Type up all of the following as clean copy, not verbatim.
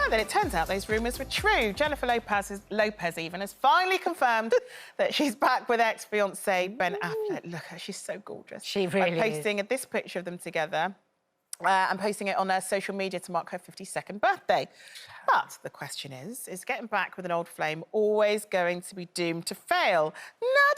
then it turns out those rumours were true. Jennifer Lopez even has finally confirmed that she's back with ex-fiancé Ben Affleck. Look, she's so gorgeous. She really by posting this picture of them together. And posting it on her social media to mark her 52nd birthday. But the question is getting back with an old flame always going to be doomed to fail?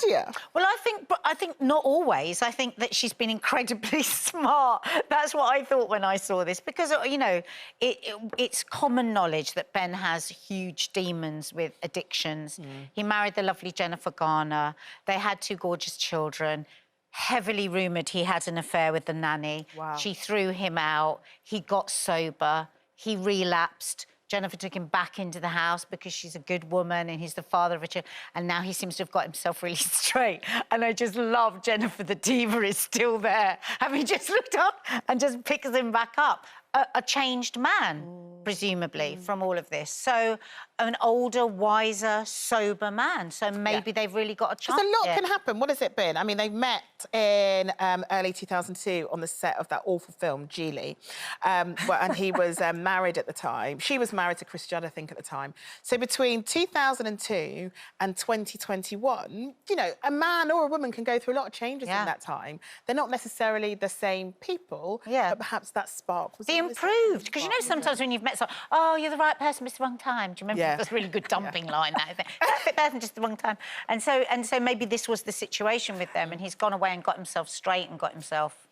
Nadia? Well, I think not always. I think that she's been incredibly smart. That's what I thought when I saw this, because, you know, it's common knowledge that Ben has huge demons with addictions. He married the lovely Jennifer Garner. They had 2 gorgeous children. Heavily rumoured he had an affair with the nanny. Wow. She threw him out. He got sober. He relapsed. Jennifer took him back into the house because she's a good woman and he's the father of a child. And now he seems to have got himself really straight. And I just love Jennifer the diva is still there. Having just looked up and just picks him back up. A changed man, presumably, from all of this. So an older, wiser, sober man. So maybe they've really got a chance. A lot can happen. What has it been? I mean, they met in early 2002 on the set of that awful film, Geely. And he was married at the time. She was married to Chris Judd, I think, at the time. So between 2002 and 2021, you know, a man or a woman can go through a lot of changes in that time. They're not necessarily the same people, but perhaps that spark was... improved, because you know sometimes when you've met someone, oh, you're the right person, but it's the wrong time. Do you remember this really good dumping line? That perfect person, just the wrong time. And so maybe this was the situation with them, and he's gone away and got himself straight and got himself.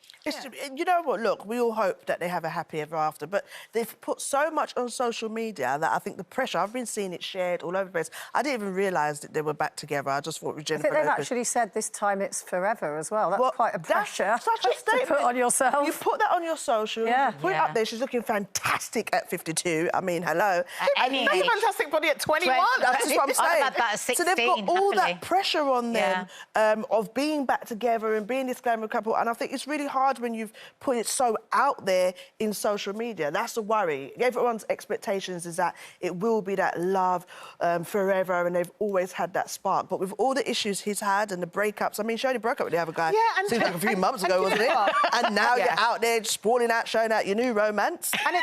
You know what, look, we all hope that they have a happy ever after, but they've put so much on social media that I think the pressure, I've been seeing it shared all over the place. I didn't even realise that they were back together. I just thought with Jennifer They've actually said this time it's forever as well. That's quite a pressure such a statement to put on yourself. You put that on your social, you put it up there. She's looking fantastic at 52. I mean, hello. Any fantastic body at 21. That's just what I'm saying. I've had that at 16, so they've got all that pressure on them of being back together and being this glamour couple, and I think it's really hard when you've put it so out there in social media. That's the worry. Everyone's expectations is that it will be that love forever, and they've always had that spark. But with all the issues he's had and the breakups, I mean, she only broke up with the other guy. Seems like a few months ago, wasn't it? And now you're out there sprawling out, showing out your new romance. And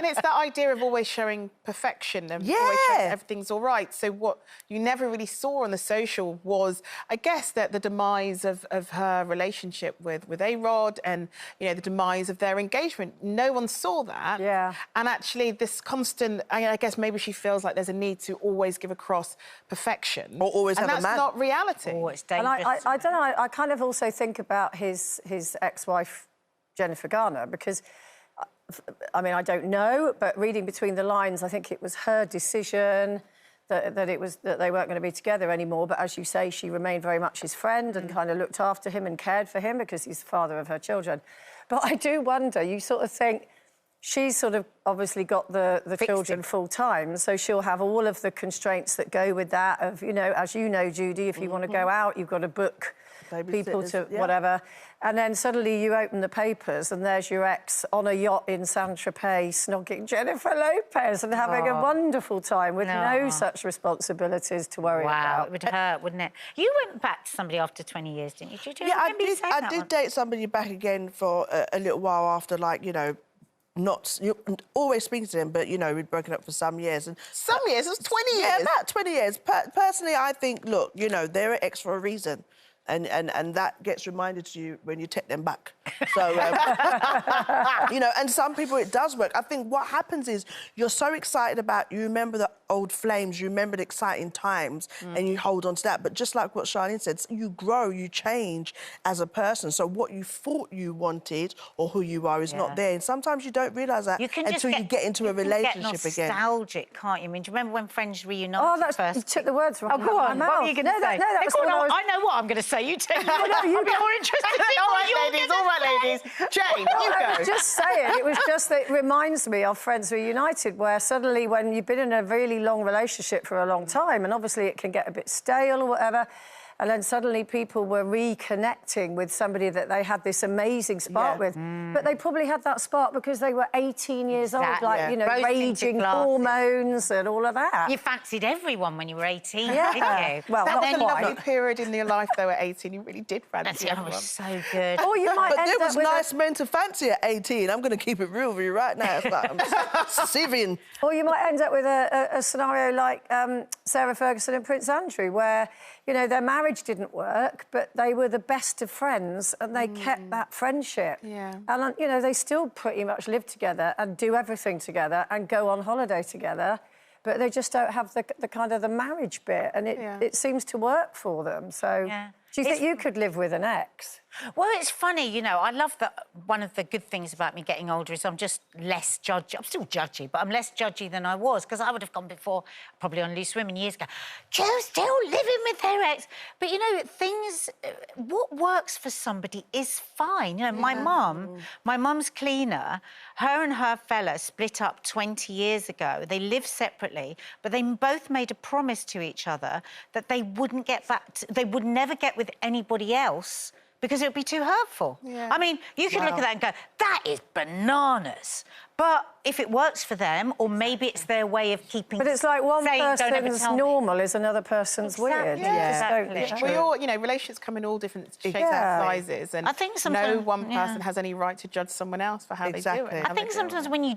it's that idea of always showing perfection and always showing everything's all right. So what you never really saw on the social was, I guess, that the demise of her relationship with A-Rod and, you know, the demise of their engagement. No one saw that. Yeah. And actually this constant, I guess maybe she feels like there's a need to always give across perfection. Or always have a man. And that's not reality. Oh, it's dangerous. And I don't know, I kind of also think about his ex-wife, Jennifer Garner, because, I mean, I don't know, but reading between the lines, I think it was her decision that they weren't going to be together anymore. But as you say, she remained very much his friend and kind of looked after him and cared for him because he's the father of her children. But I do wonder, you sort of think, she's sort of obviously got the children full-time, so she'll have all of the constraints that go with that of, you know, as you know, Judy, if you want to go out, you've got to book people to whatever. And then suddenly you open the papers and there's your ex on a yacht in Saint-Tropez snogging Jennifer Lopez and having a wonderful time with no such responsibilities to worry about. Wow, it would hurt, wouldn't it? You went back to somebody after 20 years, didn't you? Did you I did date somebody back again for a little while after, like, you know, not always speaking to them, but, you know, we'd broken up for some years. And some years? It was 20 years? Yeah, about 20 years. Personally, I think, look, you know, they're an ex for a reason. And that gets reminded to you when you take them back. So, you know, and some people it does work. I think what happens is you're so excited about, you remember the old flames, you remember the exciting times, and you hold on to that. But just like what Charlene said, you grow, you change as a person. So what you thought you wanted or who you are is not there. And sometimes you don't realise that until you get into a relationship again. Nostalgic, can't you? I mean, do you remember when friends reunited? Oh, you took the words from my mouth. Oh, go on. What were you going to say? No, that was I know what I'm going to say. You tell me. I'd be more interested in all right, ladies. Jane, you go. I was just saying, it was just that it reminds me of Friends Reunited, where suddenly when you've been in a really long relationship for a long time, and obviously it can get a bit stale or whatever, And then suddenly people were reconnecting with somebody that they had this amazing spark with. But they probably had that spark because they were 18 years old, like, you know, raging hormones and all of that. You fancied everyone when you were 18, didn't you? Well, that was a quite. lovely period in your life, though, at 18. You really did fancy everyone. That was so good. Or you might But end there was up with nice men to fancy at 18. I'm going to keep it real with you right now. It's like, I'm sieving. Or you might end up with a scenario like Sarah Ferguson and Prince Andrew, where, you know, their marriage didn't work, but they were the best of friends and they kept that friendship. Yeah. And, you know, they still pretty much live together and do everything together and go on holiday together, but they just don't have the kind of the marriage bit, and it seems to work for them. So do you think you could live with an ex? Well, it's funny, you know, I love that one of the good things about me getting older is I'm just less judgy. I'm still judgy, but I'm less judgy than I was, because I would have gone before, probably on Loose Women years ago, Joe's still living with their ex. But, you know, what works for somebody is fine. You know, my mum's cleaner, her and her fella split up 20 years ago. They lived separately, but they both made a promise to each other that they wouldn't get back, they would never get with anybody else, because it would be too hurtful. Yeah. I mean, you could look at that and go, that is bananas. But if it works for them, or maybe it's their way of keeping... But it's like one person's normal is another person's weird. Exactly. We all, you know, relationships come in all different shapes and sizes, and I think sometimes, no one person has any right to judge someone else for how they do it. I think sometimes when we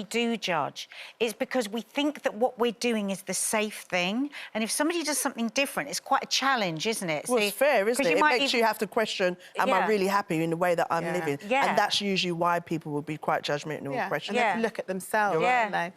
do judge, it's because we think that what we're doing is the safe thing, and if somebody does something different, it's quite a challenge, isn't it? Well, it's fair, isn't it? It makes you have to question, am I really happy in the way that I'm living? And that's usually why people will be quite judgmental and question. And they have to look at themselves, don't they?